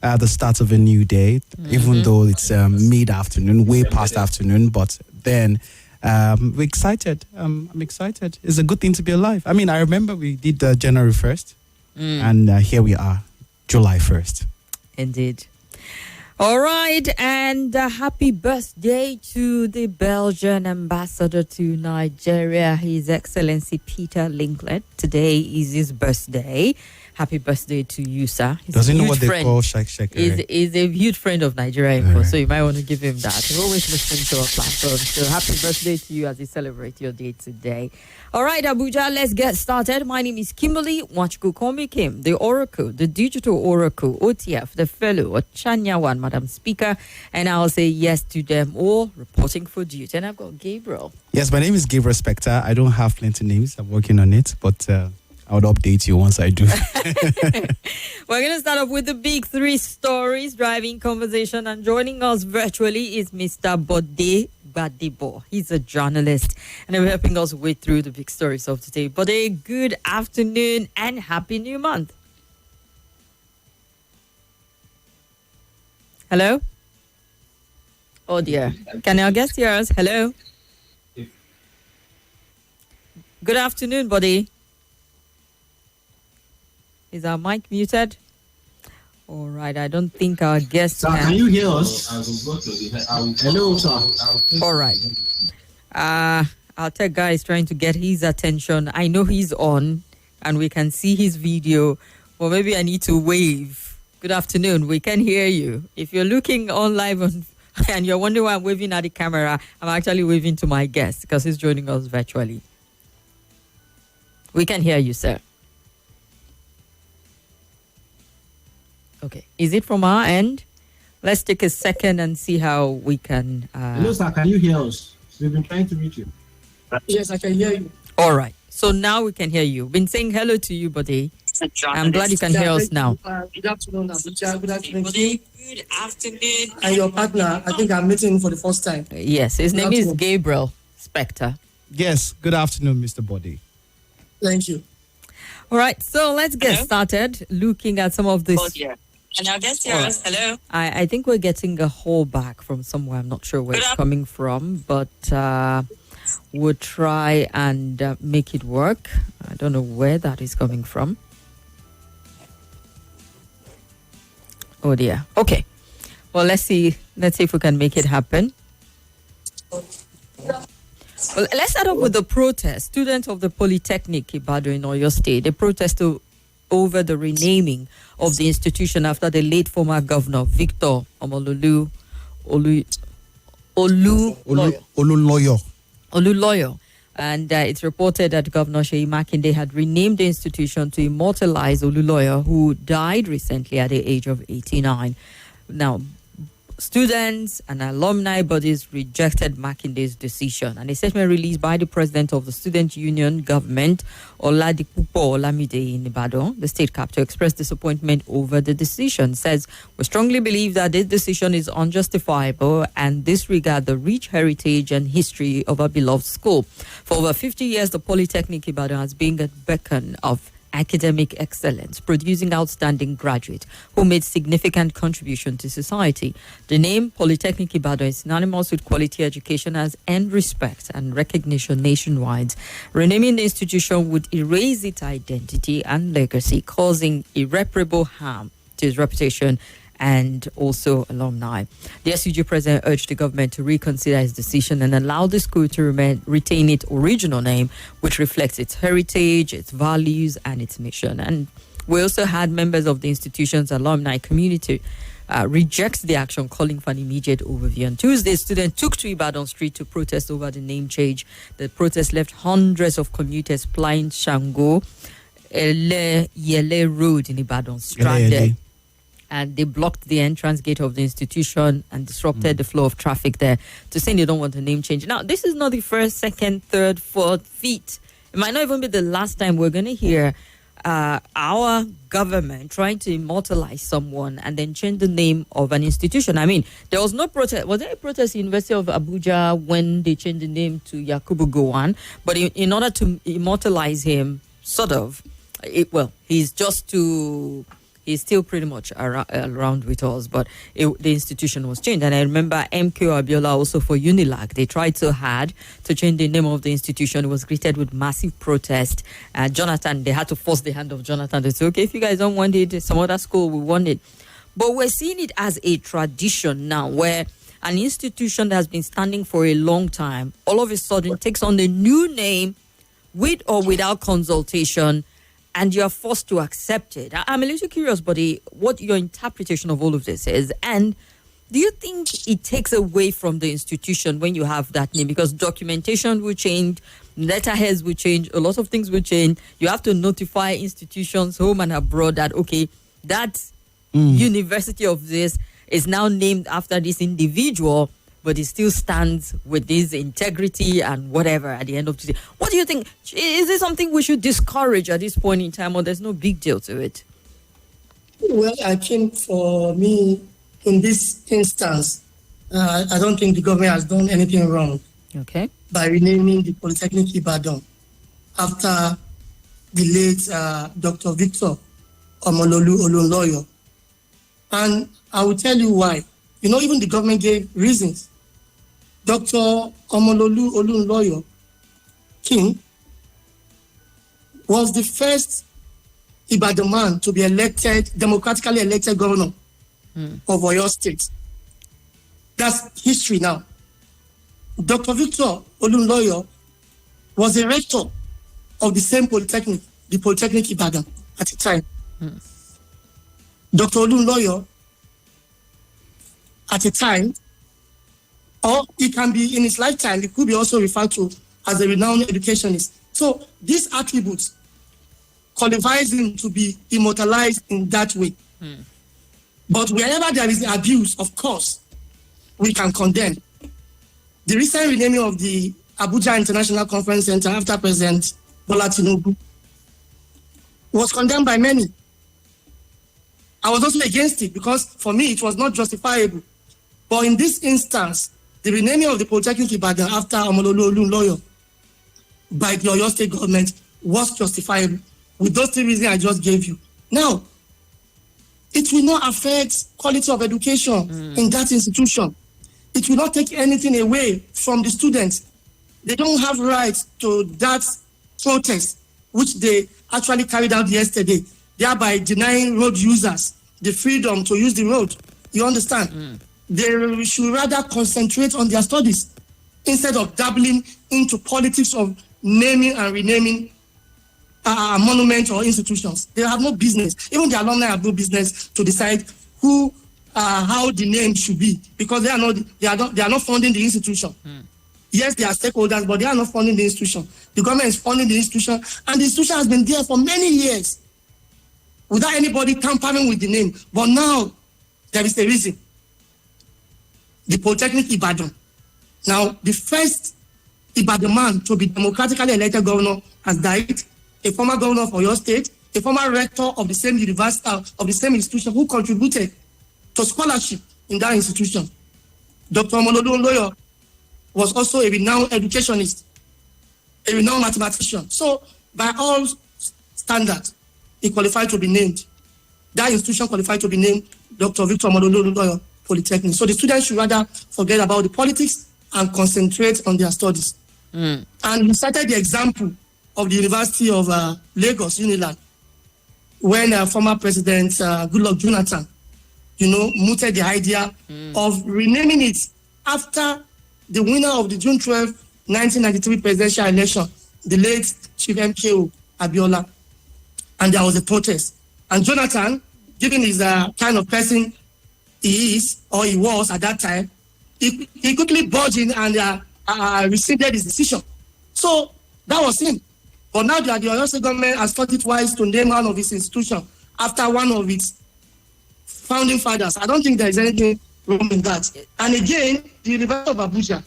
the start of a new day, even though it's mid-afternoon, way past afternoon, but then we're excited. I'm excited. It's a good thing to be alive. I mean, I remember we did January 1st, and here we are, July 1st. Indeed. All right, and happy birthday to the Belgian ambassador to Nigeria, His Excellency Peter Linklet. Today is his birthday. Happy birthday to you, sir. Does he know what they call Sheikh? He's a huge friend of Nigeria, so you might want to give him that. He's always listening to our platform. So happy birthday to you as you celebrate your day today. All right, Abuja, let's get started. My name is Kimberly. Watch go call me Kim, the Oracle, the Digital Oracle, OTF, the Fellow, Ochanyawan, Madam Speaker, and I'll say yes to them all, reporting for duty. And I've got Gabriel. Yes, my name is Gabriel Spector. I don't have plenty names. I'm working on it, but I would update you once I do. We're going to start off with the big three stories driving conversation, and joining us virtually is Mr. Bode Gbadebo. He's a journalist and he's helping us wade through the big stories of today. Bode, good afternoon and happy new month. Hello? Oh dear. Can our guest hear us? Hello? Good afternoon, Bode. Is our mic muted? All right, I don't think our guest can you hear us? Hello, sir. All right. Our tech guy is trying to get his attention. I know he's on, and we can see his video. Well, maybe I need to wave. Good afternoon. We can hear you. If you're looking on live and you're wondering why I'm waving at the camera, I'm actually waving to my guest because he's joining us virtually. We can hear you, sir. Okay. Is it from our end? Let's take a second and see how we can... Hello, sir. Can you hear us? We've been trying to reach you. Yes, I can hear you. All right. So now we can hear you. Been saying hello to you, Bode. I'm glad you can hear us now. Good afternoon, Abuja. Good afternoon. Good afternoon. And your partner, I think I'm meeting for the first time. Yes, his name is Gabriel Spector. Yes, good afternoon, Mr. Bode. Thank you. All right. So let's get started looking at some of this... And our guest here is hello. I think we're getting a call back from somewhere. I'm not sure where it's coming from, but we'll try and make it work. I don't know where that is coming from. Oh dear. Okay. Well, let's see if we can make it happen. Well, let's start off with the protest. Students of the Polytechnic Ibadan in Oyo State, they protest over the renaming of the institution after the late former governor Victor Omololu Oluloyo. And it's reported that Governor Seyi Makinde had renamed the institution to immortalize Oluloyo, who died recently at the age of 89. Now, students and alumni bodies rejected Makinde's decision, and a statement released by the president of the student union government, Oladipupo Olamide in Ibadan, the state capital, expressed disappointment over the decision. Says, we strongly believe that this decision is unjustifiable and disregard the rich heritage and history of our beloved school. For over 50 years, the Polytechnic Ibadan has been a beacon of academic excellence, producing outstanding graduates who made significant contribution to society. The name Polytechnic Ibadan is synonymous with quality education, has earned respect and recognition nationwide. Renaming the institution would erase its identity and legacy, causing irreparable harm to its reputation and also alumni. The SUG president urged the government to reconsider its decision and allow the school to retain its original name, which reflects its heritage, its values, and its mission. And we also had members of the institution's alumni community reject the action, calling for an immediate overview. On Tuesday, students took to Ibadan Street to protest over the name change. The protest left hundreds of commuters plying Shango, Yele Road in Ibadan stranded. And they blocked the entrance gate of the institution and disrupted the flow of traffic there to say they don't want a name change. Now, this is not the first, second, third, fourth, fifth. It might not even be the last time we're going to hear our government trying to immortalize someone and then change the name of an institution. I mean, there was no protest. Was there a protest in the University of Abuja when they changed the name to Yakubu Gowon? But in order to immortalize him, he's just to he's still pretty much around with us, but the institution was changed. And I remember MK Abiola also for Unilag. They tried so hard to change the name of the institution. It was greeted with massive protest. Jonathan, they had to force the hand of Jonathan. They said, okay, if you guys don't want it, some other school will want it. But we're seeing it as a tradition now where an institution that has been standing for a long time all of a sudden takes on a new name with or without consultation, and you're forced to accept it. I'm a little curious, buddy, what your interpretation of all of this is. And do you think it takes away from the institution when you have that name? Because documentation will change, letterheads will change, a lot of things will change. You have to notify institutions home and abroad that, okay, that university of this is now named after this individual, but it still stands with this integrity and whatever at the end of the day. What do you think? Is this something we should discourage at this point in time, or there's no big deal to it? Well, I think for me, in this instance, I don't think the government has done anything wrong by renaming the Polytechnic Ibadan after the late Dr. Victor Omololu Olunloyo. And I will tell you why. You know, even the government gave reasons. Dr. Omololu Olunloyo King was the first Ibadan man to be elected, democratically elected governor of Oyo State. That's history now. Dr. Victor Olunloyo was a rector of the same polytechnic, the Polytechnic Ibadan at the time. Dr. Olunloyo, at a time, or it can be in his lifetime, it could be also referred to as a renowned educationist. So these attributes qualifies him to be immortalized in that way. But wherever there is abuse, of course, we can condemn. The recent renaming of the Abuja International Conference Center after President Bola Tinubu was condemned by many. I was also against it because for me it was not justifiable. But in this instance, the renaming of the Polytechnic Ibadan after Omololu Olunloyo by the Oyo State government was justifiable with those three reasons I just gave you. Now, it will not affect quality of education in that institution. It will not take anything away from the students. They don't have rights to that protest, which they actually carried out yesterday, thereby denying road users the freedom to use the road. You understand? They should rather concentrate on their studies instead of dabbling into politics of naming and renaming monuments or institutions. They have no business. Even the alumni have no business to decide who, how the name should be, because they are not funding the institution. Yes, they are stakeholders, but they are not funding the institution. The government is funding the institution, and the institution has been there for many years without anybody tampering with the name. But now there is a reason. The Polytechnic Ibadan. Now, the first Ibadan man to be democratically elected governor has died. A former governor of Oyo State, a former rector of the same university, of the same institution, who contributed to scholarship in that institution. Dr. Omololu Olunloyo was also a renowned educationist, a renowned mathematician. So, by all standards, he qualified to be named. That institution qualified to be named Dr. Victor Omololu Olunloyo Polytechnic. So the students should rather forget about the politics and concentrate on their studies. And we cited the example of the University of Lagos, Unilag, when former President Goodluck Jonathan, mooted the idea of renaming it after the winner of the June 12, 1993 presidential election, the late Chief MKO Abiola. And there was a protest. And Jonathan, given his kind of person he is, or he was at that time, he quickly budged in and rescinded his decision. So that was him. But now that the Oyo State government has thought it wise to name one of its institutions after one of its founding fathers, I don't think there is anything wrong in that. And again, the University of Abuja,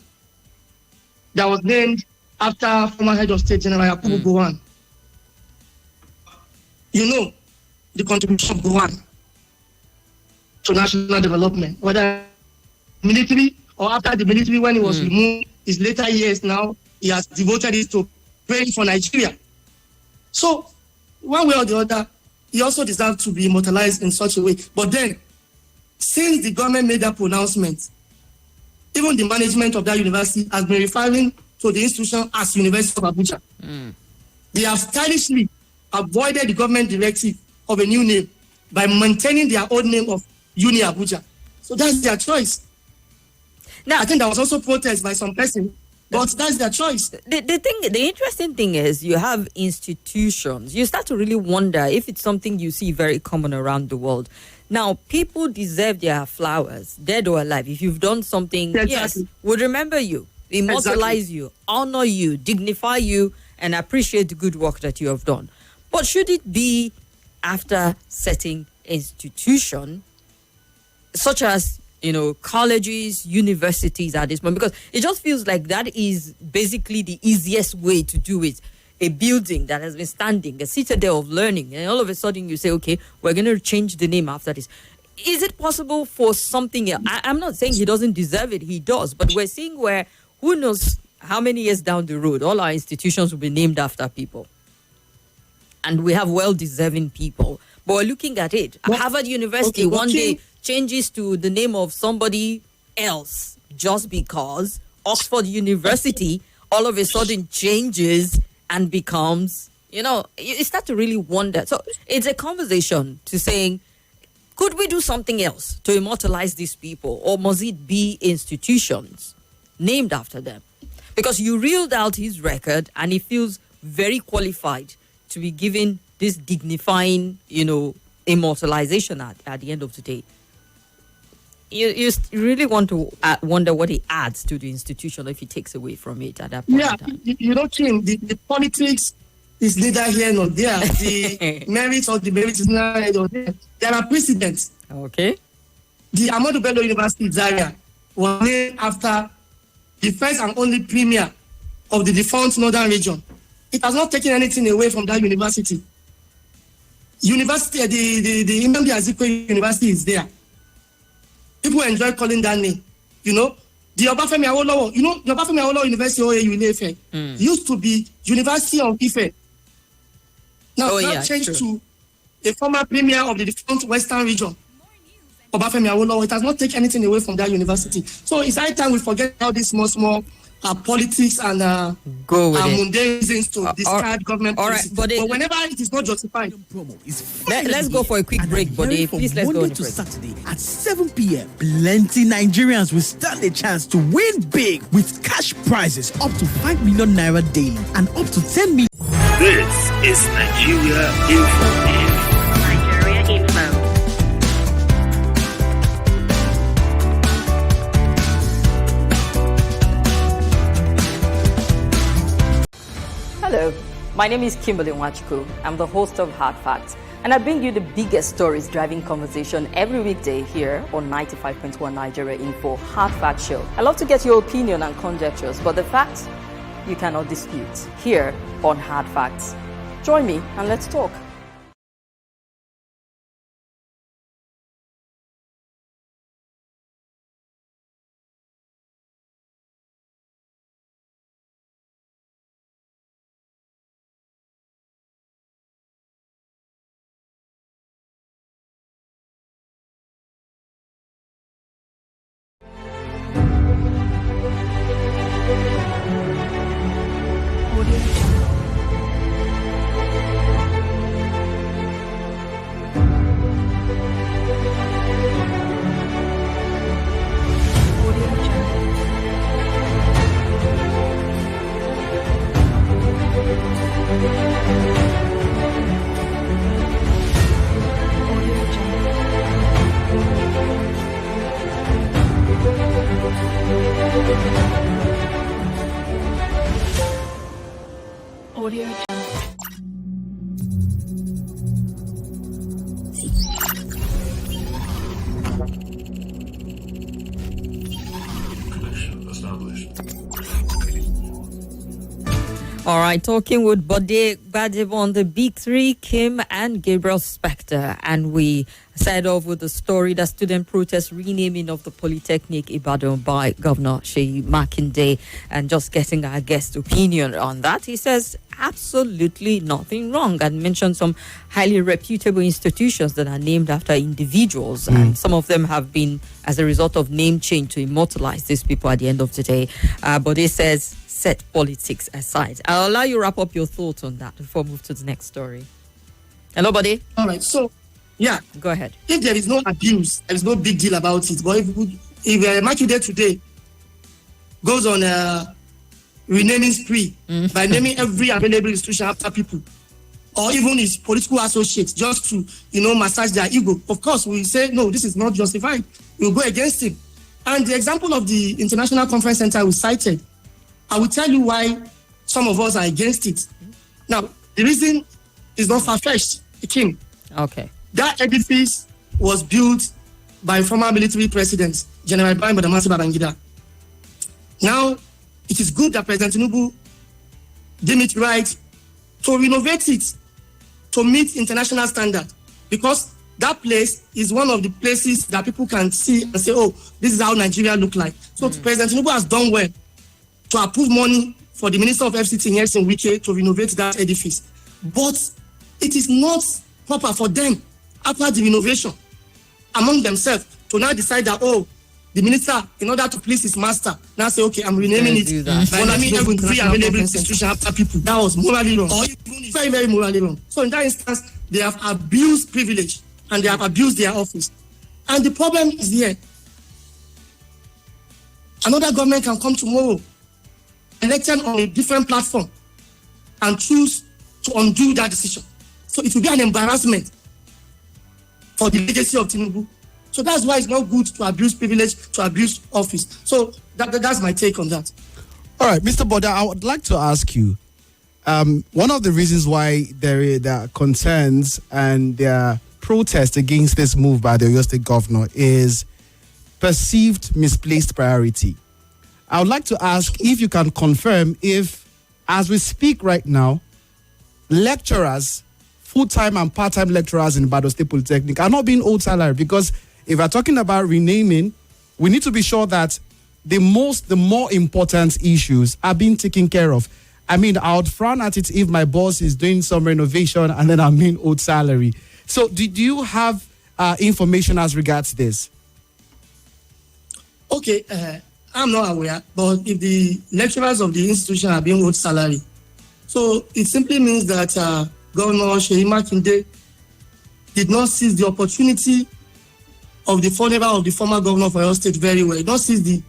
that was named after former head of state General Yakubu Gowon. The contribution of Gowon to national development, whether military or after the military when he was removed, his later years now, he has devoted it to praying for Nigeria. So, one way or the other, he also deserves to be immortalized in such a way. But then, since the government made that pronouncement, even the management of that university has been referring to the institution as University of Abuja. They have stylishly avoided the government directive of a new name by maintaining their old name of Uni Abuja. So that's their choice. Now, I think there was also protest by some person, but that's their choice. The interesting thing is you have institutions. You start to really wonder if it's something you see very common around the world. Now, people deserve their flowers, dead or alive. If you've done something, yes, would remember you, immortalize you, honor you, dignify you, and appreciate the good work that you have done. But should it be after certain institution, such as, colleges, universities at this moment? Because it just feels like that is basically the easiest way to do it. A building that has been standing, a citadel of learning, and all of a sudden you say, okay, we're going to change the name after this. Is it possible for something else? I'm not saying he doesn't deserve it, he does, but we're seeing where, who knows how many years down the road, all our institutions will be named after people. And we have well-deserving people. But we're looking at it. Harvard University one day changes to the name of somebody else just because Oxford University all of a sudden changes and becomes, you start to really wonder. So it's a conversation to saying, could we do something else to immortalize these people? Or must it be institutions named after them? Because you reeled out his record and he feels very qualified to be given this dignifying, immortalization at the end of the day. You really want to wonder what he adds to the institution if he takes away from it at that point in time. Kim, the politics is neither here nor there. The merits or the merits is neither here nor there. There are precedents. Okay. The Ahmadu Bello University Zaria was named after the first and only premier of the defunct northern region. It has not taken anything away from that university. University, the Nnamdi Azikiwe University is there. People enjoy calling that name. The Obafemi Awolowo, the Obafemi Awolowo University OAU in Ife used to be University of Ife. Now changed to a former premier of the defunct Western region, Obafemi Awolowo. It has not taken anything away from that university. So it's high time we forget all these small politics and mundane reasons to discard government policy. But whenever it is not justified. Let's go for a quick break, Bode. Please, let's go on a break. Saturday at 7 p.m. Plenty Nigerians will stand a chance to win big with cash prizes up to 5 million naira daily and up to 10 million. This is Nigeria Info. Nigeria Info. Hello, my name is Kimberly. I'm the host of Hard Facts, and I bring you the biggest stories driving conversation every weekday here on 95.1 Nigeria Info Hard Fact Show. I love to get your opinion and conjectures, but the facts you cannot dispute here on Hard Facts. Join me and let's talk. All right, talking with Bode, Gbadebo on the Big Three, Kim and Gabriel Spector, and we Started off with the story that student protest renaming of the Polytechnic Ibadan by Governor Seyi Makinde, and just getting our guest opinion on that. He says absolutely nothing wrong, and mentioned some highly reputable institutions that are named after individuals, and some of them have been as a result of name change to immortalize these people at the end of the day. But he says, set politics aside. I'll allow you wrap up your thoughts on that before we move to the next story. Hello, buddy. All right, so yeah, go ahead. If there is no abuse, there is no big deal about it. But if Makinde today goes on a renaming spree by naming every available institution after people, or even his political associates, just to massage their ego, of course we say no, this is not justified. We'll go against him. And the example of the International Conference Center we cited, I will tell you why some of us are against it. Now, the reason is not far-fetched. King. Okay. That edifice was built by former military president, General Ibrahim Badamasi Babangida. Now, it is good that President Tinubu deemed it right to renovate it to meet international standard, because that place is one of the places that people can see and say, oh, this is how Nigeria look like. So President Tinubu has done well to approve money for the Minister of FCT, Nyerson Wike, to renovate that edifice. But it is not proper for them, after the renovation, among themselves, to now decide that, oh, the minister, in order to please his master, now say, okay, I'm renaming it. But I mean, every free available institution after people. That was morally wrong. Or even very, very morally wrong. So in that instance, they have abused privilege and they have abused their office. And the problem is here. Another government can come tomorrow, elected on a different platform, and choose to undo that decision. So it will be an embarrassment for the legacy of Tinubu. So that's why it's not good to abuse privilege, to abuse office. So that's my take on that. All right, Mr. Bode, I would like to ask you, one of the reasons why there are concerns and there are protests against this move by the Oyo State governor is perceived misplaced priority. I would like to ask if you can confirm if, as we speak right now, lecturers, full-time and part-time lecturers in Bode State Polytechnic are not being owed salary, because if we're talking about renaming, we need to be sure that the more important issues are being taken care of. I mean, I would frown at it if my boss is doing some renovation and then I'm being owed salary. So do you have information as regards this? Okay, I'm not aware, but if the lecturers of the institution are being owed salary, so it simply means that Governor Seyi Makinde did not seize the opportunity of the funeral of the former governor of Oyo State very well. He did not seize the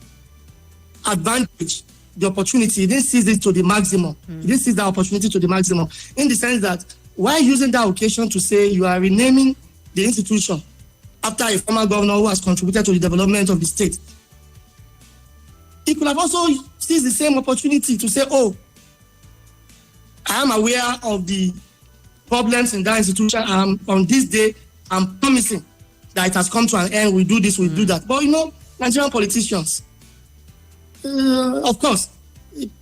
advantage, the opportunity. He didn't seize it to the maximum. He didn't seize that opportunity to the maximum, in the sense that while using that occasion to say you are renaming the institution after a former governor who has contributed to the development of the state, he could have also seized the same opportunity to say, oh, I am aware of the problems in that institution. On this day, I'm promising that it has come to an end. We do this, we do that. But Nigerian politicians, of course,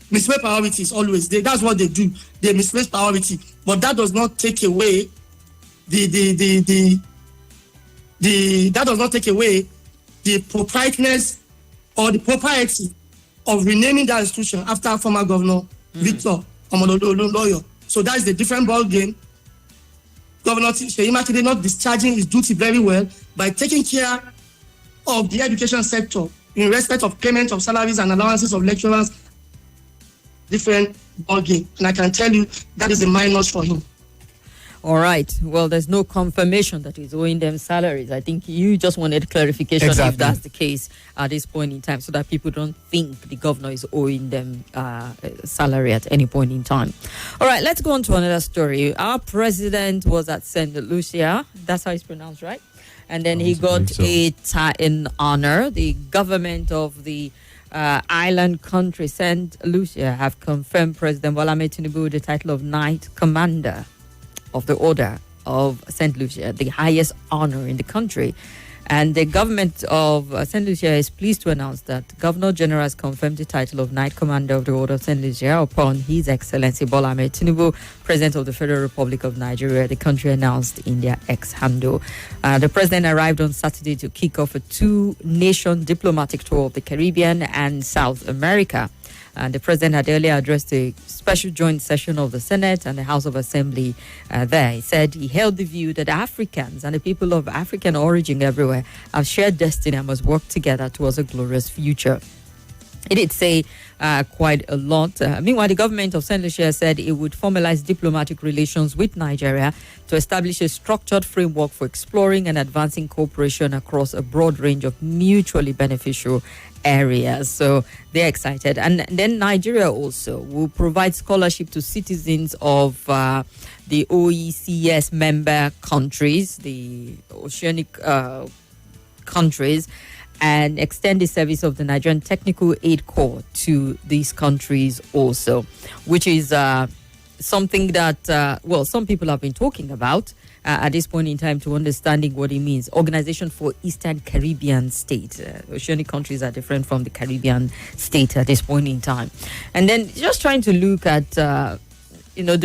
misplace priorities always. That's what they do. They misplace priority. But that does not take away the proprietiness or the propriety of renaming that institution after former governor Victor Omodolo. So that is the different ball game. Governor Seyi Makinde not discharging his duty very well by taking care of the education sector in respect of payment of salaries and allowances of lecturers. Different ball game, and I can tell you that is a minus for him. All right. Well, there's no confirmation that he's owing them salaries. I think you just wanted clarification if that's the case at this point in time, so that people don't think the governor is owing them salary at any point in time. All right, let's go on to another story. Our president was at St. Lucia. That's how it's pronounced, right? And then he got an honor. The government of the island country, St. Lucia, have confirmed President Bola Ahmed Tinubu the title of Knight Commander of the Order of St. Lucia, the highest honor in the country. And the government of St. Lucia is pleased to announce that Governor General has confirmed the title of Knight Commander of the Order of St. Lucia upon His Excellency Bola Ahmed Tinubu, President of the Federal Republic of Nigeria, the country announced in their X-handle. The president arrived on Saturday to kick off a two-nation diplomatic tour of the Caribbean and South America. And the president had earlier addressed a special joint session of the Senate and the House of Assembly there. He said he held the view that Africans and the people of African origin everywhere have shared destiny and must work together towards a glorious future. He did say quite a lot. Meanwhile, the government of St. Lucia said it would formalize diplomatic relations with Nigeria to establish a structured framework for exploring and advancing cooperation across a broad range of mutually beneficial areas. So they're excited. And then Nigeria also will provide scholarship to citizens of the OECS member countries, the oceanic countries, and extend the service of the Nigerian Technical Aid Corps to these countries also, which is something that, some people have been talking about at this point in time to understanding what it means. Organization for Eastern Caribbean State. Oceanic countries are different from the Caribbean state at this point in time. And then just trying to look at, the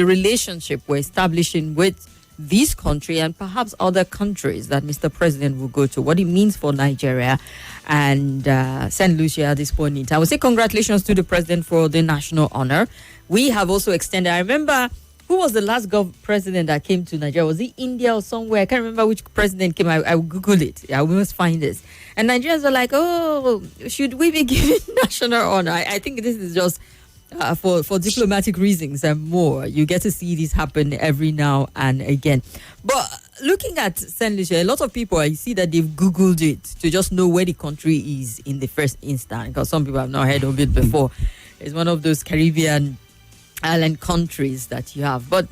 relationship we're establishing with this country and perhaps other countries that Mr. President will go to, what it means for Nigeria and St. Lucia at this point in time. I would say congratulations to the president for the national honor. We have also extended, I remember, who was the last president that came to Nigeria? Was it India or somewhere? I can't remember which president came. I will Google it. Yeah, we must find this. And Nigerians were like, oh, should we be giving national honor? I think this is just for diplomatic reasons and more. You get to see this happen every now and again. But looking at St. Lucia, a lot of people, I see that they've Googled it to just know where the country is in the first instance, because some people have not heard of it before. It's one of those Caribbean island countries that you have. But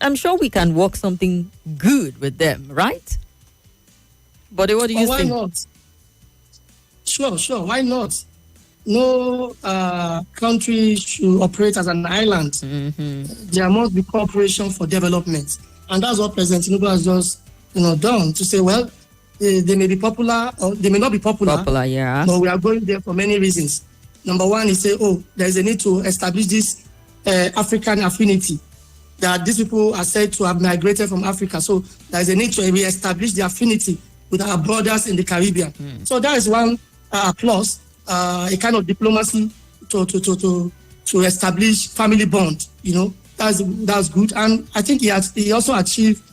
I'm sure we can work something good with them, right? But what do you think? Why not? Sure. Why not? No country should operate as an island. Mm-hmm. There must be cooperation for development. And that's what President Tinubu has just done, to say, well, they may be popular or they may not be popular. Yeah. But we are going there for many reasons. Number one, he said, there is a need to establish this African affinity, that these people are said to have migrated from Africa. So there is a need to re-establish the affinity with our brothers in the Caribbean. So that is one plus, a kind of diplomacy to establish family bond. That's good. And I think he also achieved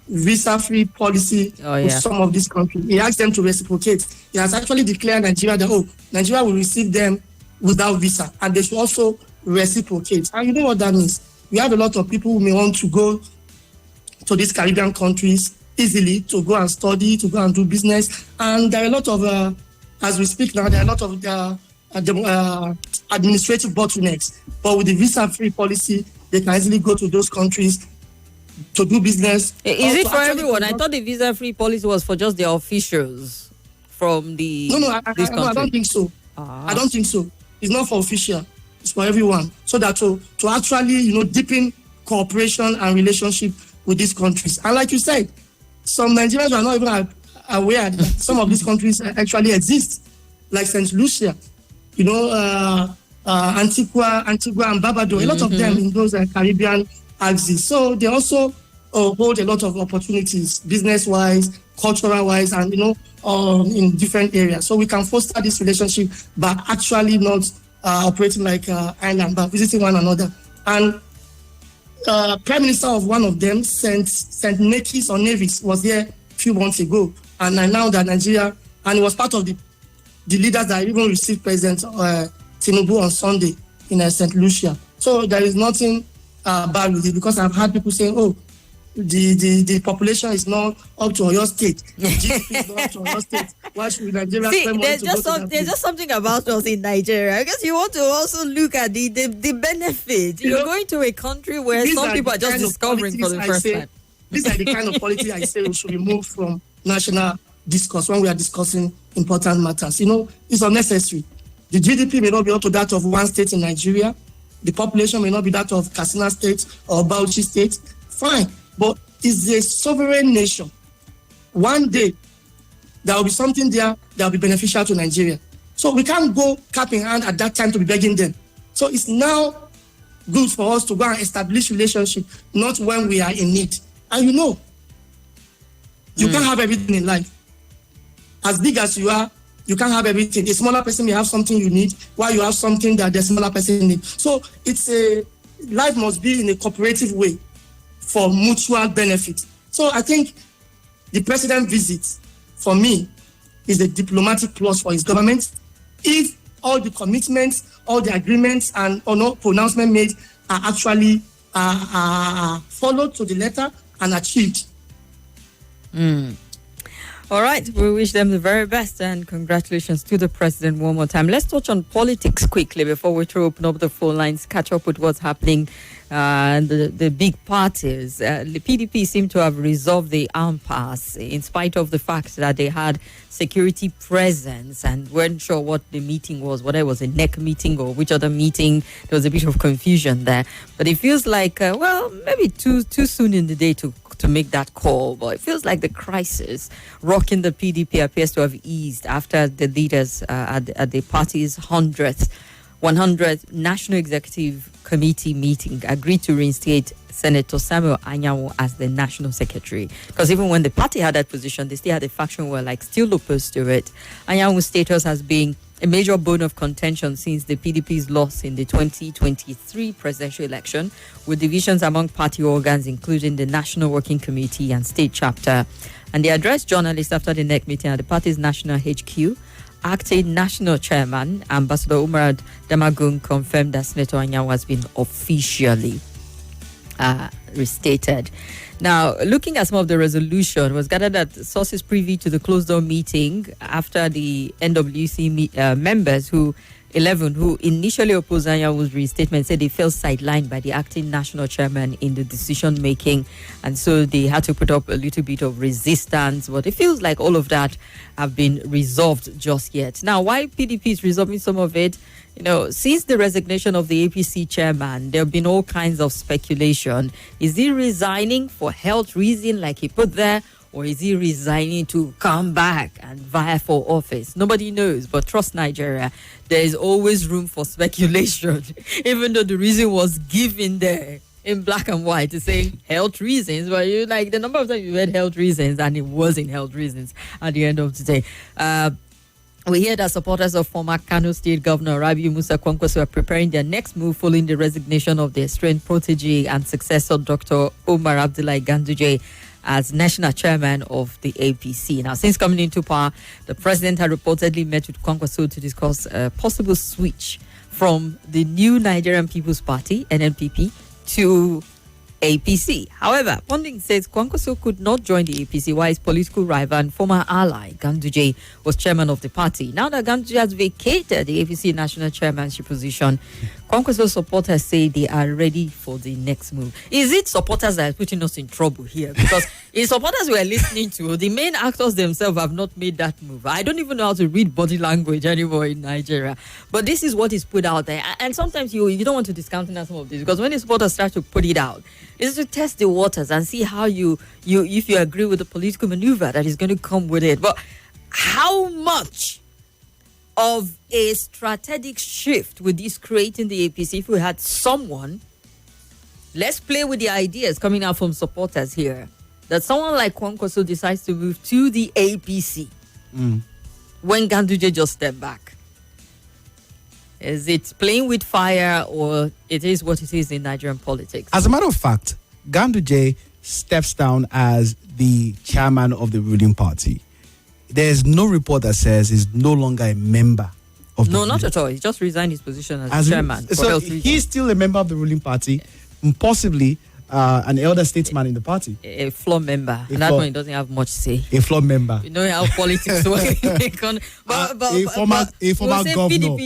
visa-free policy with some of these countries. He asked them to reciprocate. He has actually declared Nigeria that Nigeria will receive them without visa, and they should also reciprocate. And you know what that means? We have a lot of people who may want to go to these Caribbean countries easily to go and study, to go and do business. And there are a lot of, as we speak now, there are a lot of administrative bottlenecks. But with the visa-free policy, they can easily go to those countries to do business. Is it for everyone? I thought the visa-free policy was for just the officials from the I don't think so. I don't think so. It's not for official. It's for everyone. So that to actually, deepen cooperation and relationship with these countries. And like you said, some Nigerians are not even aware that some of these countries actually exist, like St. Lucia, Antigua and Barbados, a lot of them in those Caribbean axes. So they also hold a lot of opportunities, business-wise, cultural-wise, and, in different areas. So we can foster this relationship by actually not operating like island, but visiting one another. And Prime Minister of one of them, St. Nekis or Nevis, was there a few months ago. And now that Nigeria, and he was part of the leaders that even received President Tinubu on Sunday in St. Lucia. So there is nothing bad with it, because I've had people saying, the population is not up to Oyo State. The GDP is not up to Oyo State. Why should Nigeria spend money to go to that there's just something about us in Nigeria. I guess you want to also look at the benefit. You're going to a country where some people are just discovering for the first time. These are the kind of politics I say we should remove from national discourse when we are discussing important matters. It's unnecessary. The GDP may not be up to that of one state in Nigeria. The population may not be that of Katsina State or Bauchi State. Fine. But it's a sovereign nation. One day, there will be something there that will be beneficial to Nigeria. So we can't go cap in hand at that time to be begging them. So it's now good for us to go and establish relationship, not when we are in need. And you can't have everything in life. As big as you are, you can't have everything. A smaller person may have something you need, while you have something that the smaller person needs. So life must be in a cooperative way for mutual benefit. So I think the president's visit, for me, is a diplomatic plus for his government. If all the commitments, all the agreements and pronouncements made are actually followed to the letter and achieved. All right, we wish them the very best and congratulations to the president one more time. Let's touch on politics quickly before we open up the phone lines, catch up with what's happening. The big parties. The PDP seem to have resolved the impasse in spite of the fact that they had security presence and weren't sure what the meeting was, whether it was a NEC meeting or which other meeting. There was a bit of confusion there. But it feels like, maybe too soon in the day to make that call. But it feels like the crisis rocking the PDP appears to have eased after the leaders at the party's 100th National Executive Committee meeting agreed to reinstate Senator Samuel Anyanwu as the National Secretary. Because even when the party had that position, they still had a faction who were still opposed to it. Anyanwu's status has been a major bone of contention since the PDP's loss in the 2023 presidential election, with divisions among party organs, including the National Working Committee and State Chapter. And they addressed journalists after the NEC meeting at the party's National HQ. Acting National Chairman, Ambassador Umar Damagun, confirmed that Senator Anyanwu has been officially restated. Now, looking at some of the resolution, it was gathered that sources privy to the closed-door meeting after the NWC members who initially opposed Anyanwu's restatement said they felt sidelined by the acting national chairman in the decision-making, and so they had to put up a little bit of resistance. But it feels like all of that have been resolved just yet. Now, why PDP is resolving some of it? Since the resignation of the APC chairman, there have been all kinds of speculation. Is he resigning for health reason, like he put there? Or is he resigning to come back and vie for office? Nobody knows, but trust Nigeria, there is always room for speculation, even though the reason was given there in black and white to say health reasons. But the number of times you read health reasons and it wasn't health reasons at the end of the day. We hear that supporters of former Kano State Governor Rabiu Musa Kwankwaso are preparing their next move following the resignation of their estranged protege and successor, Dr. Omar Abdullahi Ganduje, as national chairman of the APC. Now, since coming into power, the president had reportedly met with Kwankwaso to discuss a possible switch from the new Nigerian People's Party, NNPP, to APC. However, Ponding says Kwankwaso could not join the APC while his political rival and former ally, Ganduje, was chairman of the party. Now that Ganduje has vacated the APC national chairmanship position, Kwankwaso supporters say they are ready for the next move. Is it supporters that are putting us in trouble here? Because in supporters we are listening to, the main actors themselves have not made that move. I don't even know how to read body language anymore in Nigeria. But this is what is put out there. And sometimes you don't want to discount some of this, because when the supporters start to put it out, it's to test the waters and see how if you agree with the political maneuver that is going to come with it. But how much of a strategic shift with this creating the APC if we had someone, let's play with the ideas coming out from supporters here, that someone like Kwankwaso decides to move to the APC when Ganduje just stepped back? Is it playing with fire, or it is what it is in Nigerian politics? As a matter of fact, Ganduje steps down as the chairman of the ruling party. There's no report that says he's no longer a member of the No, not at all. He just resigned his position as chairman. So he's still a member of the ruling party, possibly an elder statesman in the party. A floor member. And that one, he doesn't have much say. A floor member. You know how politics work. A former governor.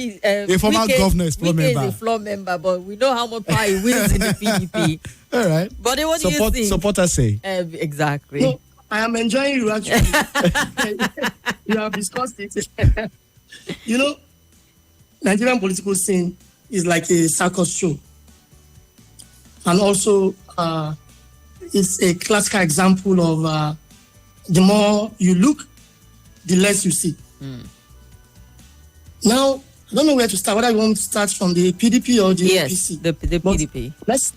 A former governor is floor member. Is a floor member, but we know how much power he wins in the PDP. All right. But what do you think? Supporters say. Exactly. No, I am enjoying you, actually. You have discussed it. Nigerian political scene is like a circus show. And also, it's a classical example of the more you look, the less you see. Now, I don't know where to start, whether you want to start from the PDP or the APC. The PDP. Let's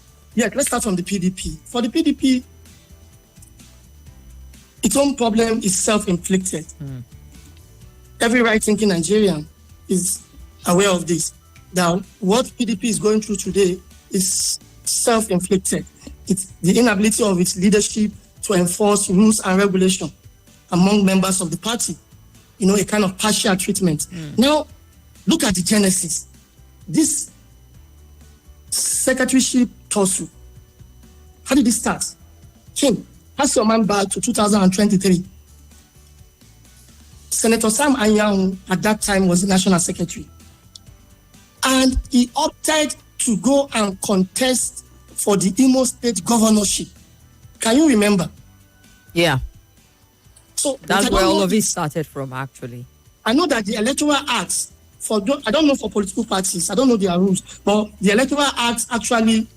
start from the PDP. For the PDP, its own problem is self-inflicted. Every right-thinking Nigerian is aware of this. Now, what PDP is going through today is self-inflicted. It's the inability of its leadership to enforce rules and regulation among members of the party. A kind of partial treatment. Now, look at the genesis. This secretaryship tussle, how did it start? King, pass your man back to 2023. Senator Sam Anyanwu at that time was the national secretary. And he opted to go and contest for the Imo State governorship. Can you remember? Yeah. So that's where all of it started from, actually. I know that the Electoral Acts, I don't know for political parties, I don't know their rules, but the Electoral Acts actually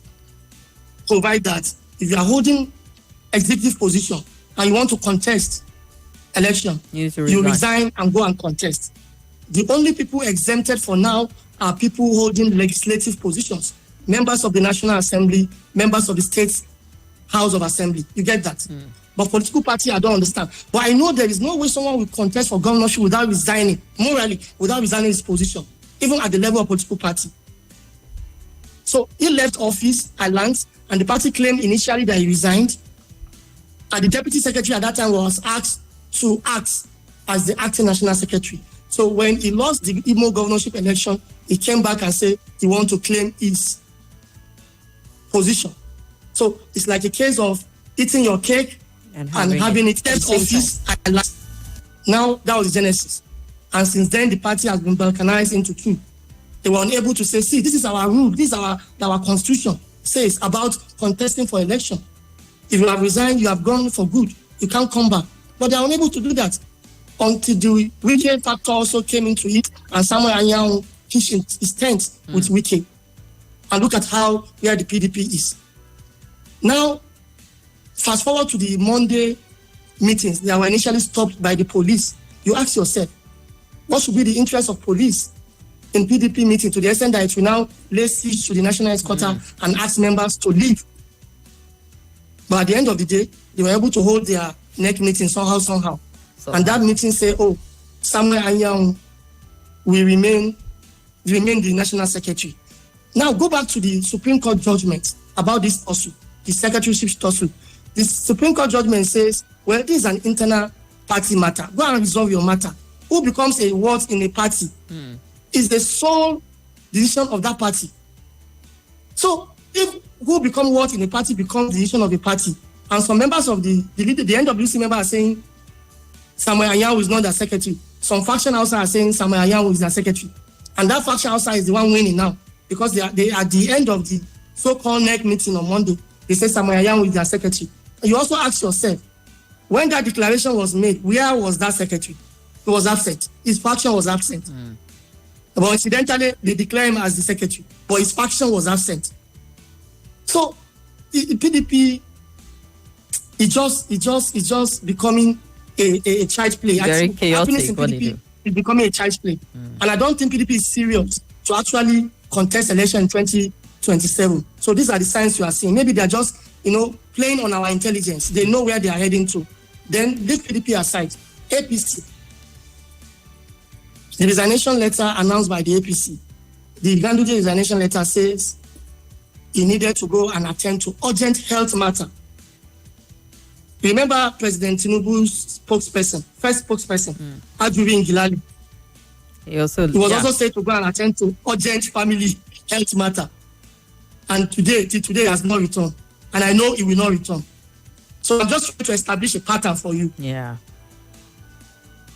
provide that if you are holding executive position and you want to contest election, you resign and go and contest. The only people exempted for now are people holding legislative positions, members of the National Assembly, members of the State House of Assembly. You get that? But political party, I don't understand. But I know there is no way someone will contest for governorship without resigning, morally, without resigning his position, even at the level of political party. So he left office at length, and the party claimed initially that he resigned. And the deputy secretary at that time was asked to act as the acting national secretary. So when he lost the Imo governorship election, he came back and said he wanted to claim his position. So it's like a case of eating your cake and having it left office at last. Now that was the genesis. And since then, the party has been balkanized into two. They were unable to say, see, this is our rule, this is our constitution says about contesting for election. If you have resigned, you have gone for good. You can't come back. But they are unable to do that until the Wike factor also came into it, and Samuel Anyanwu pitched his tent with Wike. And look at where the PDP is. Now, fast forward to the Monday meetings that were initially stopped by the police. You ask yourself, what should be the interest of police in PDP meeting to the extent that it will now lay siege to the national headquarters and ask members to leave? But at the end of the day, they were able to hold their next meeting somehow. And that meeting said, Samuel Anyanwu will remain the national secretary. Now go back to the Supreme Court judgment about this tussle, the secretaryship tussle. The Supreme Court judgment says, well, this is an internal party matter. Go and resolve your matter. Who becomes a ward in a party is the sole decision of that party. So if who become what in a party becomes the decision of the party, and some members of the NWC member are saying Samuel Anyanwu is not the secretary. Some faction outside are saying Samuel Anyanwu is the secretary. And that faction outside is the one winning now, because they at the end of the so-called NEC meeting on Monday, they say Samuel Anyanwu is their secretary. And you also ask yourself, when that declaration was made, where was that secretary? He was absent. His faction was absent. But incidentally, they declare him as the secretary, but his faction was absent. So the PDP, it's just becoming a child's play. Very chaotic. What PDP is becoming a child's play, and I don't think PDP is serious to actually contest election in 2027. So these are the signs you are seeing. Maybe they are just playing on our intelligence. They know where they are heading to. Then leave PDP aside. APC. The resignation letter announced by the APC. The Ganduje resignation letter says he needed to go and attend to urgent health matter. Remember President Tinubu's first spokesperson, Ajubi Ngilali. He was also said to go and attend to urgent family health matter. And till today has not returned. And I know he will not return. So I'm just trying to establish a pattern for you. Yeah.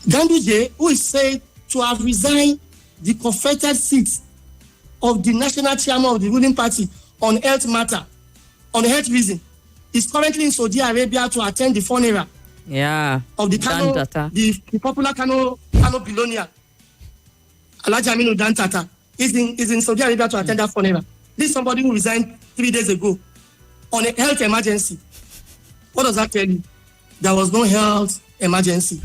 Ganduje, who is said to have resigned the coveted seat of the national chairman of the ruling party on health matter, on health reason, is currently in Saudi Arabia to attend the funeral of the Kano, the popular Kano billionaire, Alhaji Aminu Dantata, is in Saudi Arabia to attend that funeral. This is somebody who resigned 3 days ago on a health emergency. What does that tell you? There was no health emergency.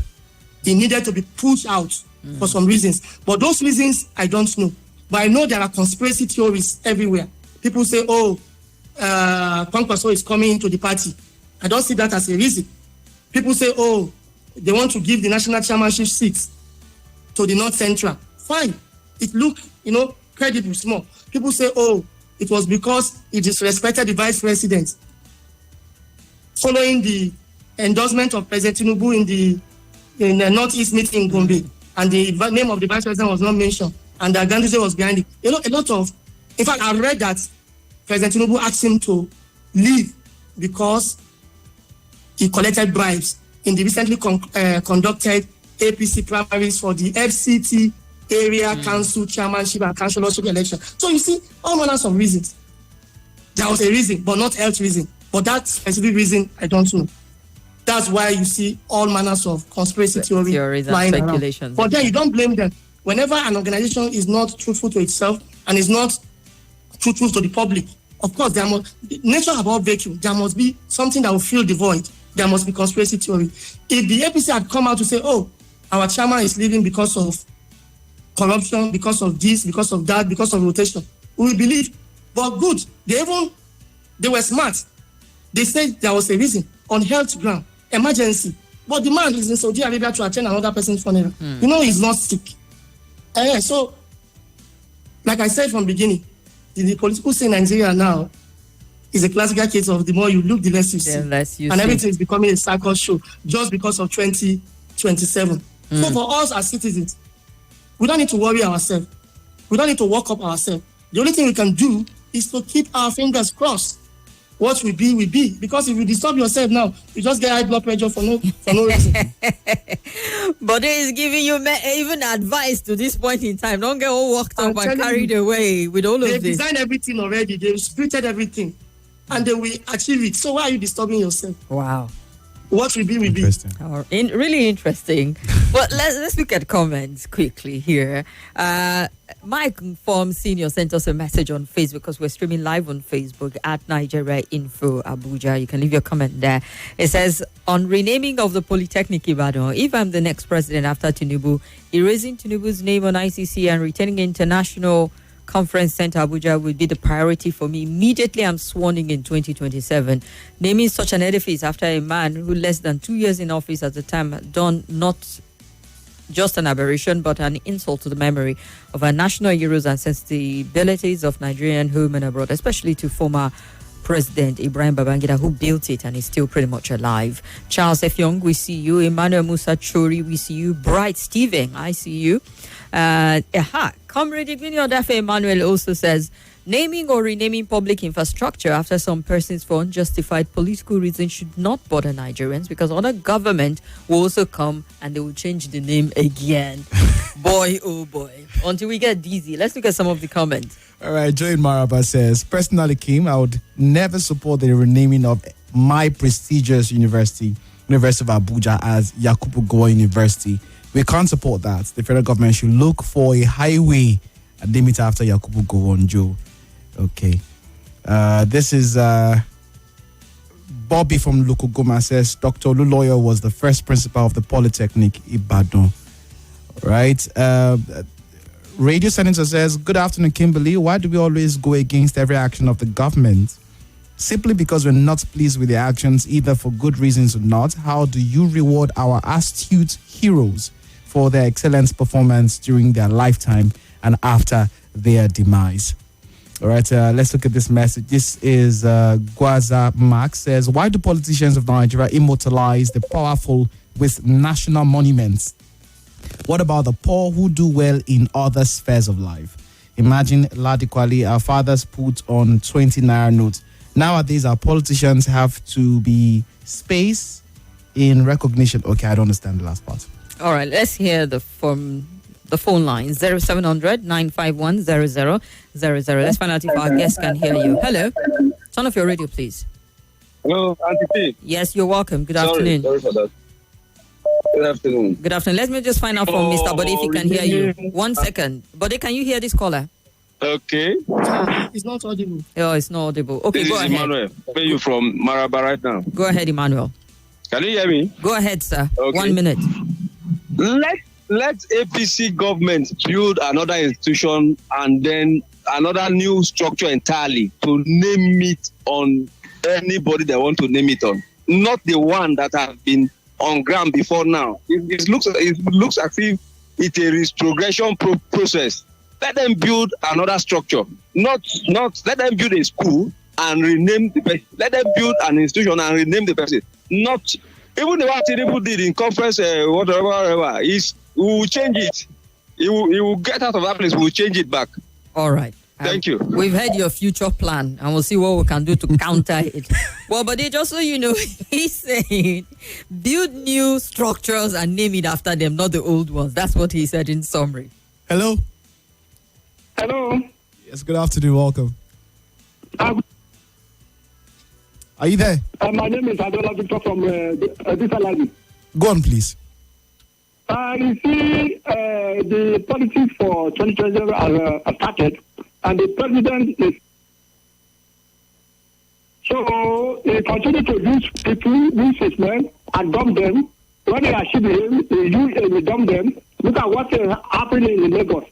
he needed to be pushed out for some reasons. But those reasons, I don't know. But I know there are conspiracy theories everywhere. People say, Kwankwaso is coming into the party. I don't see that as a reason. People say, they want to give the national chairmanship seats to the North Central. Fine. It looked, credible, small. People say, it was because he disrespected the vice president. Following the endorsement of President Tinubu in the Northeast meeting in Gombe, and the name of the vice president was not mentioned, and the Ganduje was behind it. In fact, I read that President Tinubu asked him to leave because he collected bribes in the recently conducted APC primaries for the FCT area council chairmanship and councillorship election. So you see, all manners of reasons. There was a reason, but not health reason. But that specific reason, I don't know. That's why you see all manners of conspiracy theories flying around. But then you don't blame them. Whenever an organization is not truthful to itself and is not truthful to the public, of course, nature about vacuum. There must be something that will fill the void. There must be conspiracy theory. If the APC had come out to say, our chairman is leaving because of corruption, because of this, because of that, because of rotation, we will believe. But good, they were smart. They said there was a reason on health ground, emergency. But the man is in Saudi Arabia to attend another person's funeral. He's not sick. So, like I said from the beginning, the political scene in Nigeria now is a classical case of the more you look, the less you see. Everything is becoming a circus show just because of 2027. So for us as citizens, we don't need to worry ourselves. We don't need to walk up ourselves. The only thing we can do is to keep our fingers crossed. What will be, will be. Because if you disturb yourself now, you just get high blood pressure for no reason. Bode is giving you even advice to this point in time. Don't get all worked up and carried away with all of this. They've designed everything already. They've scripted everything. And they will achieve it. So why are you disturbing yourself? Wow. What will be, will be. Really interesting. Well, let's look at comments quickly here. Mike from Senior sent us a message on Facebook because we're streaming live on Facebook at Nigeria Info Abuja. You can leave your comment there. It says, on renaming of the Polytechnic Ibadan, if I'm the next president after Tinubu, erasing Tinubu's name on ICC and retaining International Conference Center Abuja will be the priority for me. Immediately I'm sworn in 2027. Naming such an edifice after a man who less than 2 years in office at the time had done not just an aberration but an insult to the memory of our national heroes and sensibilities of Nigerian home and abroad, especially to former President Ibrahim Babangida, who built it and is still pretty much alive. Charles F. Young, we see you. Emmanuel Musa Chori, we see you. Bright Stephen, I see you. Comrade Igminio Dafe Emmanuel also says, naming or renaming public infrastructure after some persons for unjustified political reasons should not bother Nigerians because other government will also come and they will change the name again. Boy, oh boy. Until we get dizzy. Let's look at some of the comments. All right, Joy Maraba says, personally, Kim, I would never support the renaming of my prestigious university of Abuja as Yakubu Gowon University. We can't support that. The federal government should look for a highway and name it after Yakubu Gowon, Joe. Okay. This is Bobby from Lukugoma says, Dr. Oluloyo was the first principal of the Polytechnic Ibadan. Right. Radio Senator says, good afternoon, Kimberly. Why do we always go against every action of the government? Simply because we're not pleased with the actions, either for good reasons or not. How do you reward our astute heroes for their excellent performance during their lifetime and after their demise? All right, let's look at this message. This is Gwaza Mark says, why do politicians of Nigeria immortalize the powerful with national monuments? What about the poor who do well in other spheres of life? Imagine Ladikwali, our fathers put on 20 naira notes. Nowadays, our politicians have to be space in recognition. Okay, I don't understand the last part. All right, let's hear from the phone line 0700 951 0000. Let's find out if our guest can hear you. Hello, turn off your radio, please. Hello, Auntie P. Yes, you're welcome. Good afternoon. Sorry for that. Good afternoon. Good afternoon. Let me just find out from Mr. Bode if he can hear you. 1 second. Bode, can you hear this caller? Okay. It's not audible. Oh, it's not audible. Okay, this go is ahead. Emmanuel. Where are you from? Maraba right now. Go ahead, Emmanuel. Can you hear me? Go ahead, sir. Okay. 1 minute. let APC government build another institution and then another new structure entirely to name it on anybody they want to name it on, not the one that has been on ground before now. It looks as if it's a retrogression process. Let them build another structure, not let them build a school and rename the person. Let them build an institution and rename the person. Not even the what Tinubu did in conference, whatever is, we will change it. He will get out of that place. We will change it back. All right. Thank you. We've heard your future plan, and we'll see what we can do to counter it. Well, but just so you know, he's saying build new structures and name it after them, not the old ones. That's what he said in summary. Hello. Hello. Yes, good afternoon. Welcome. Are you there? My name is Adola Victor from Disaladi. Go on, please. You see, the politics for 2020 are started, and the president is. So he continue to use people, use his men, and dump them. When they achieve him, he dump them. Look at what is happening in Lagos.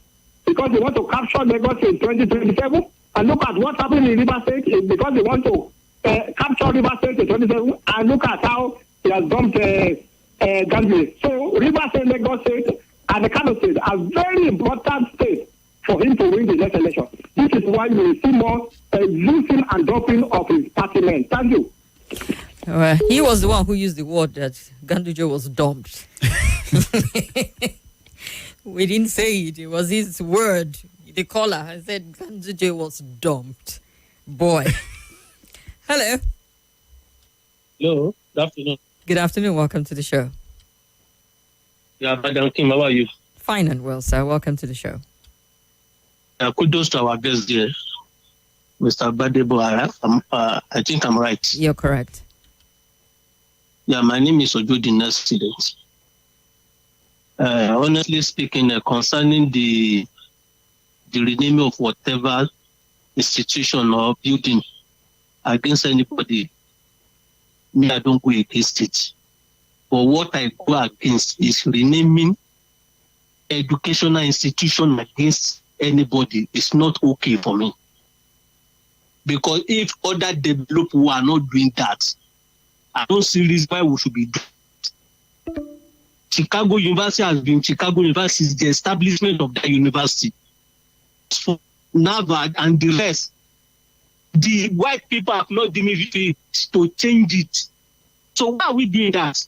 Because they want to capture Lagos in 2027, and look at what's happening in River State because they want to capture River State in 2027, and look at how he has dumped Gambia. So River State, Lagos State, and the Kano State are very important states for him to win the next election. This is why we will see more using and dumping of his party men. Thank you. He was the one who used the word that Ganduje was dumped. We didn't say it. It was his word. The caller I said Ganduje was dumped. Boy. Hello. Hello. Good afternoon. Good afternoon. Welcome to the show. Yeah, Madam Kim, how are you? Fine and well, sir. Welcome to the show. Kudos to our guest there, Mr. Gbadebo. I think I'm right. You're correct. Yeah, my name is Ojodi Student. Honestly speaking, concerning the renaming of whatever institution or building against anybody, me, I don't go against it. But what I go against is renaming educational institution against anybody. It's not okay for me. Because if other developers who are not doing that, I don't see reason why we should be doing it. Chicago University has been Chicago University is the establishment of that university. For Harvard and the rest, the white people have not deemed it to change it. So why are we doing that?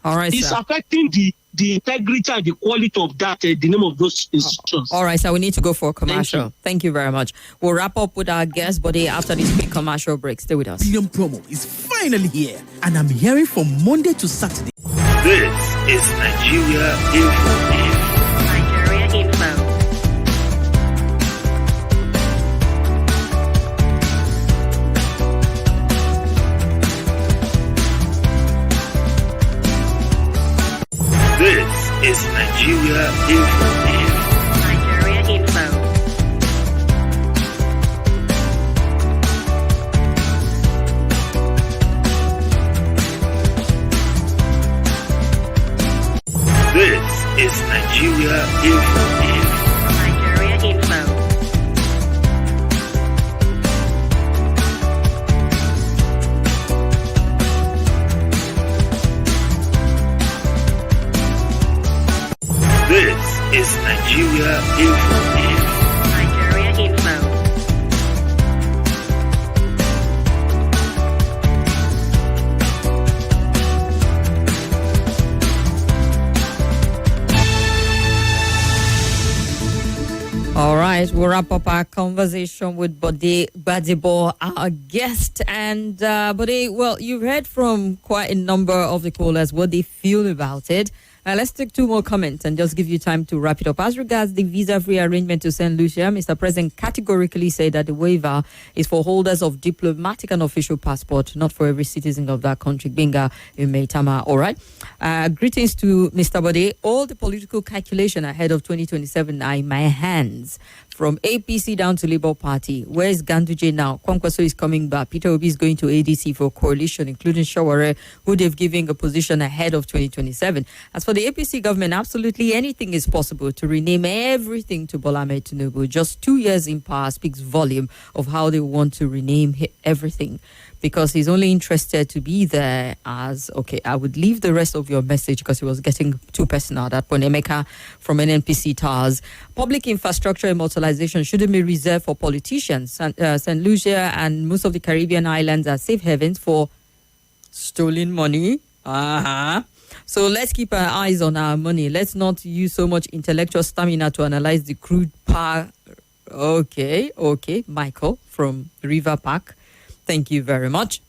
All right, it's sir. affecting the integrity and the quality of that, the name of those institutions. All right, so we need to go for a commercial. Thank you very much. We'll wrap up with our guest, Bode, after this quick commercial break. Stay with us. Billion promo is finally here, and I'm hearing from Monday to Saturday. This is Nigeria Info. Nigeria Info. This is Nigeria Info. Nigeria Info. This is Nigeria Info. Nigeria Info. This is Nigeria Info. Nigeria Info. All right, we'll wrap up our conversation with Bode Gbadebo, our guest. And Bode, well, you've heard from quite a number of the callers what they feel about it. Let's take two more comments and just give you time to wrap it up. As regards the visa-free arrangement to St. Lucia, Mr. President categorically said that the waiver is for holders of diplomatic and official passport, not for every citizen of that country. Binga Umeitama. All right. Greetings to Mr. Bode. All the political calculation ahead of 2027 are in my hands. From APC down to Labour Party. Where is Ganduje now? Kwankwaso is coming back. Peter Obi is going to ADC for coalition, including Shaware, who they've given a position ahead of 2027. As for the the APC government, absolutely anything is possible to rename everything to Bola Ahmed Tinubu. Just 2 years in power speaks volume of how they want to rename everything, because he's only interested to be there as, okay, I would leave the rest of your message because he was getting too personal at that point. Emeka from NNPC TARS. Public infrastructure immortalization shouldn't be reserved for politicians. St. Lucia and most of the Caribbean islands are safe havens for stolen money. So let's keep our eyes on our money. Let's not use so much intellectual stamina to analyze the crude power. Okay. Michael from River Park. Thank you very much.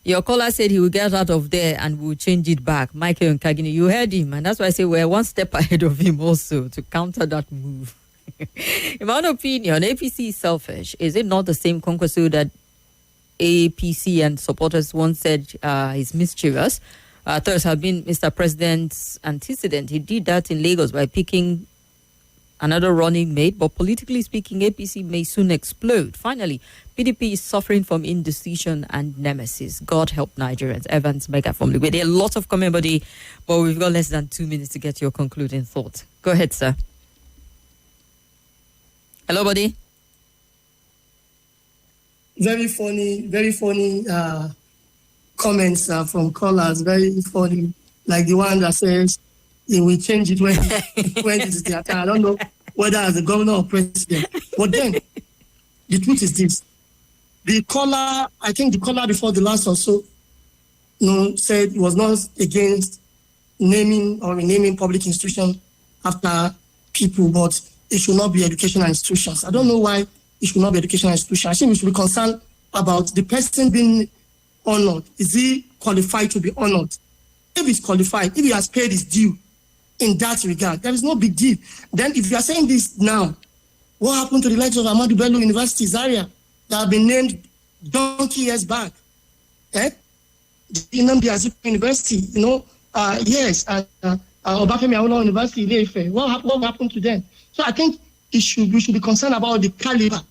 Your caller said he will get out of there and will change it back. Michael Nkagini, you heard him, and that's why I say we're one step ahead of him also to counter that move. In my own opinion, APC is selfish. Is it not the same Kwankwaso that APC and supporters once said is mischievous? Third have been Mr. President's antecedent. He did that in Lagos by picking another running mate, but politically speaking, APC may soon explode. Finally, PDP is suffering from indecision and nemesis. God help Nigerians. Evans Mega from Ligwe. There are lots of comment, buddy, but we've got less than 2 minutes to get your concluding thought. Go ahead, sir. Hello, buddy. Very funny comments from callers. Very funny, like the one that says they will change it when it is their time. I don't know whether as the governor or president. But then the truth is this: the caller, I think the caller before the last or so, said he was not against naming or renaming public institutions after people, but it should not be educational institutions. I don't know why it should not be educational institutions. I think we should be concerned about the person being honored. Is he qualified to be honored? If he's qualified, if he has paid his due in that regard, there is no big deal. Then if you are saying this now, what happened to the likes of Ahmadu Bello University, Zaria, that have been named donkey years back? The Nnamdi Azikiwe University, yes, Obafemi Awolowo University, Ile-Ife. What happened to them? So I think we should be concerned about the caliber,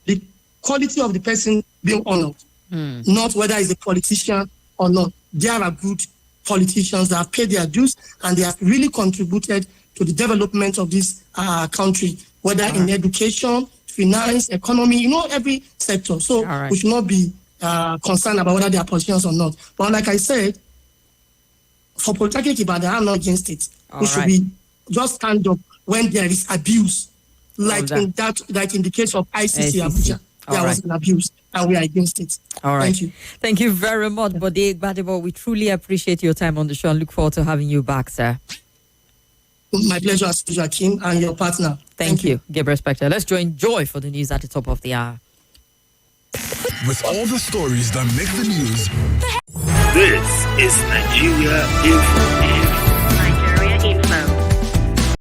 the quality of the person being honored, not whether he's a politician or not. There are good politicians that have paid their dues and they have really contributed to the development of this country, whether in education, finance, economy, every sector. So we should not be concerned about whether they are politicians or not. But like I said, for political Ibadan, I'm not against it. We should be just stand up when there is abuse, like in the case of ICC Abuja. There was an abuse, and we are against it. All right. Thank you. Thank you very much, Bode Gbadebo. We truly appreciate your time on the show and look forward to having you back, sir. My pleasure, as usual, Kim, and your partner. Thank you. Gabriel Spector. Let's join Joy for the news at the top of the hour. With all the stories that make the news, This is Nigeria Info.